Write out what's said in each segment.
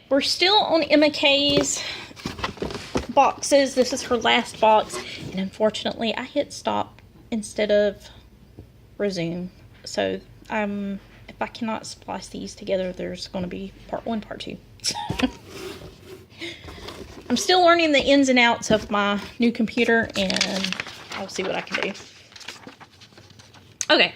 we're still on Emma K's boxes. This is her last box, and unfortunately I hit stop instead of resume. So if I cannot splice these together, there's going to be part 1, part 2. I'm still learning the ins and outs of my new computer, and I'll see what I can do. Okay,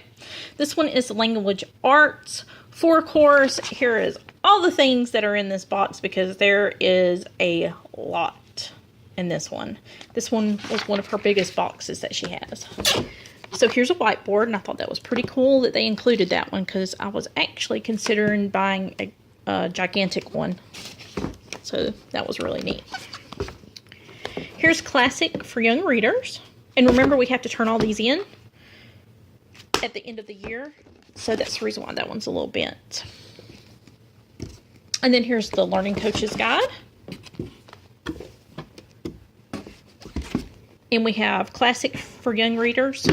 this one is language arts 4 course. Here is all the things that are in this box because there is a lot in this one. This one was one of her biggest boxes that she has. So here's a whiteboard, and I thought that was pretty cool that they included that one because I was actually considering buying a gigantic one. So that was really neat. Here's classic for young readers. And remember, we have to turn all these in at the end of the year. So that's the reason why that one's a little bent. And then here's the Learning Coach's Guide. And we have classic for young readers.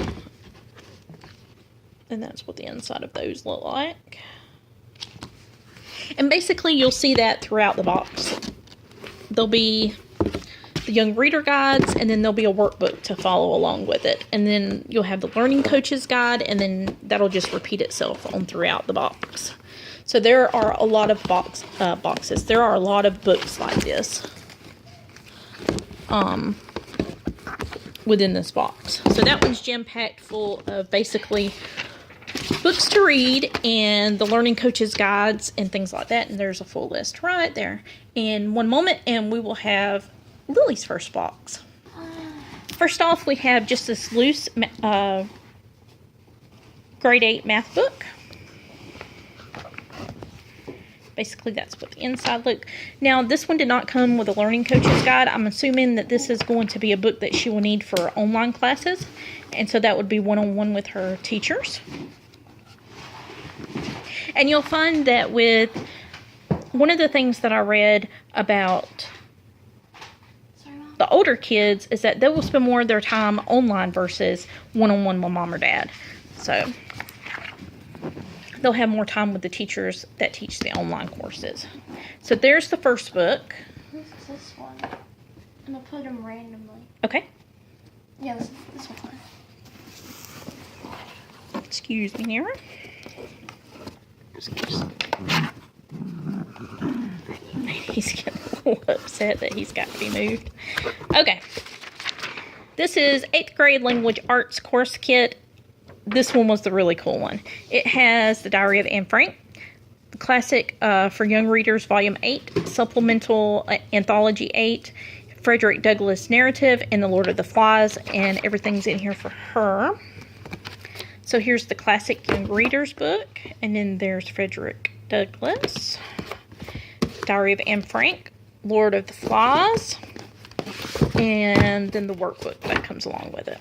And that's what the inside of those look like. And basically you'll see that throughout the box. There'll be the young reader guides, and then there'll be a workbook to follow along with it. And then you'll have the Learning Coach's Guide, and then that'll just repeat itself on throughout the box. So there are a lot of boxes. There are a lot of books like this within this box. So that one's jam-packed full of basically books to read and the Learning Coach's Guides and things like that. And there's a full list right there. In one moment, and we will have Lily's first box. First off, we have just this loose grade 8 math book. Basically, that's what the inside look. Now, this one did not come with a Learning Coach's Guide. I'm assuming that this is going to be a book that she will need for online classes. And so that would be one-on-one with her teachers. And you'll find that with one of the things that I read about the older kids is that they will spend more of their time online versus one-on-one with mom or dad. So they'll have more time with the teachers that teach the online courses. So there's the first book. This is this one. I'm going to put them randomly. Okay. Yeah, this one. Excuse me, Nira. He's getting a little upset that he's got to be moved. Okay. This is 8th grade language arts course kit. This one was the really cool one. It has the Diary of Anne Frank, the classic for young readers, volume 8, supplemental anthology 8, Frederick Douglass narrative, and the Lord of the Flies, and everything's in here for her. So here's the classic young readers book, and then there's Frederick Douglass, Diary of Anne Frank, Lord of the Flies, and then the workbook that comes along with it.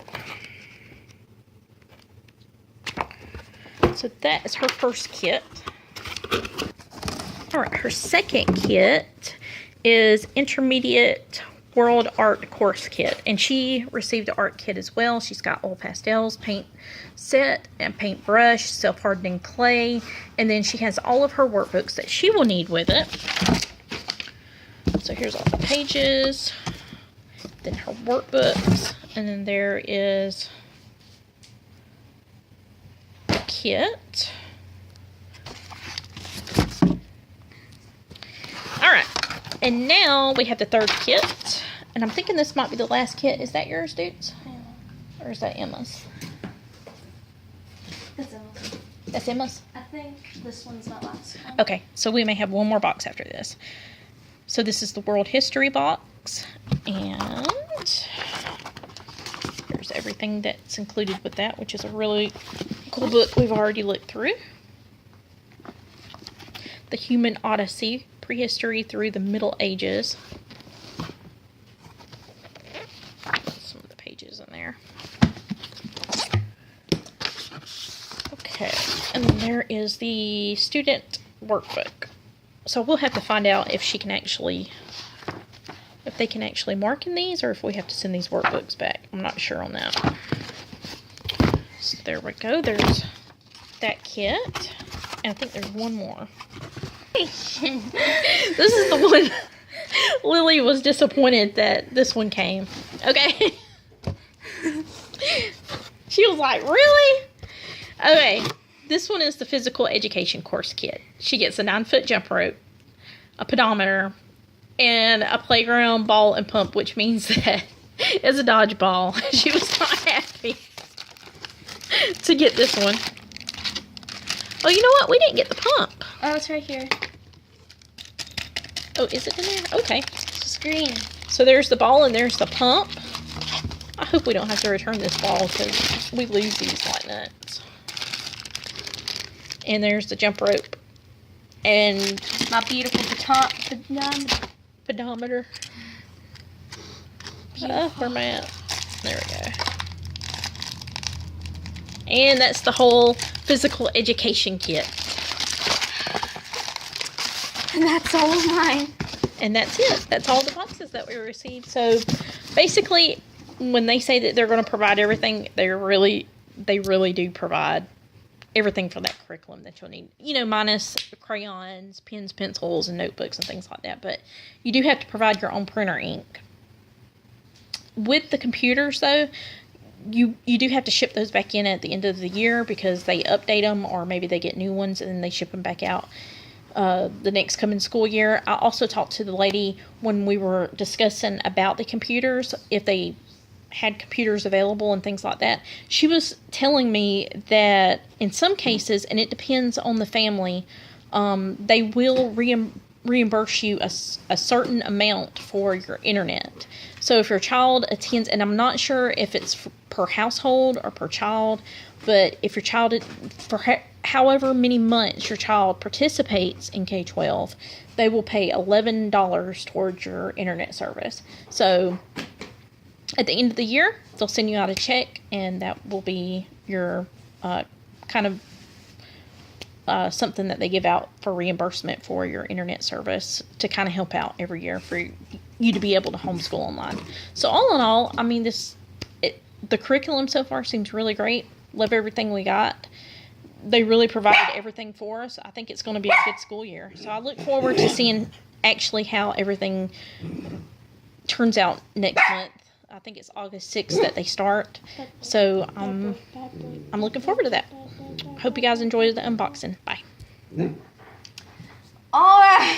So that is her first kit. Alright, her second kit is Intermediate World Art Course Kit. And she received an art kit as well. She's got oil pastels, paint set, and paintbrush, self-hardening clay. And then she has all of her workbooks that she will need with it. So here's all the pages. Then her workbooks. And then there is the kit. Alright. And now we have the third kit. And I'm thinking this might be the last kit. Is that yours, dudes? Or is that Emma's? That's Emma's. That's Emma's? I think this one's my last one. Okay, so we may have one more box after this. So this is the World History box. And here's everything that's included with that, which is a really cool book we've already looked through. The Human Odyssey, Prehistory through the Middle Ages. Some of the pages in there. Okay, and then there is the student workbook. So we'll have to find out if she can actually, if they can actually mark in these, or if we have to send these workbooks back. I'm not sure on that. So there we go. There's that kit. And I think there's one more. This is the one Lily was disappointed that this one came. Okay. She was like, really? Okay. This one is the physical education course kit. She gets a 9-foot jump rope, a pedometer, and a playground ball and pump, which means that it's a dodgeball. She was not happy to get this one. Oh, you know what? We didn't get the pump. Oh, it's right here. Oh, is it in there? Okay. It's green. So there's the ball and there's the pump. I hope we don't have to return this ball because we lose these like nuts. And there's the jump rope. And My beautiful pedometer. Where am I at? There we go. And that's the whole physical education kit. And that's all of mine. And that's it. That's all the boxes that we received. So basically, when they say that they're going to provide everything, they really do provide everything for that curriculum that you'll need. You know, minus crayons, pens, pencils, and notebooks and things like that. But you do have to provide your own printer ink. With the computers, though, you do have to ship those back in at the end of the year because they update them, or maybe they get new ones and then they ship them back out the next coming school year. I also talked to the lady when we were discussing about the computers, if they had computers available and things like that. She was telling me that in some cases, and it depends on the family, they will reimburse you a certain amount for your internet. So if your child attends, and I'm not sure if it's per household or per child, but if your child, for however many months your child participates in K12, they will pay $11 towards your internet service. So at the end of the year, they'll send you out a check, and that will be your kind of something that they give out for reimbursement for your internet service to kind of help out every year for you to be able to homeschool online. So all in all, I mean, the curriculum so far seems really great. Love everything we got. They really provided everything for us. I think it's going to be a good school year. So I look forward to seeing actually how everything turns out next month. I think it's August 6th that they start. So I'm looking forward to that. Hope you guys enjoyed the unboxing. Bye. All right.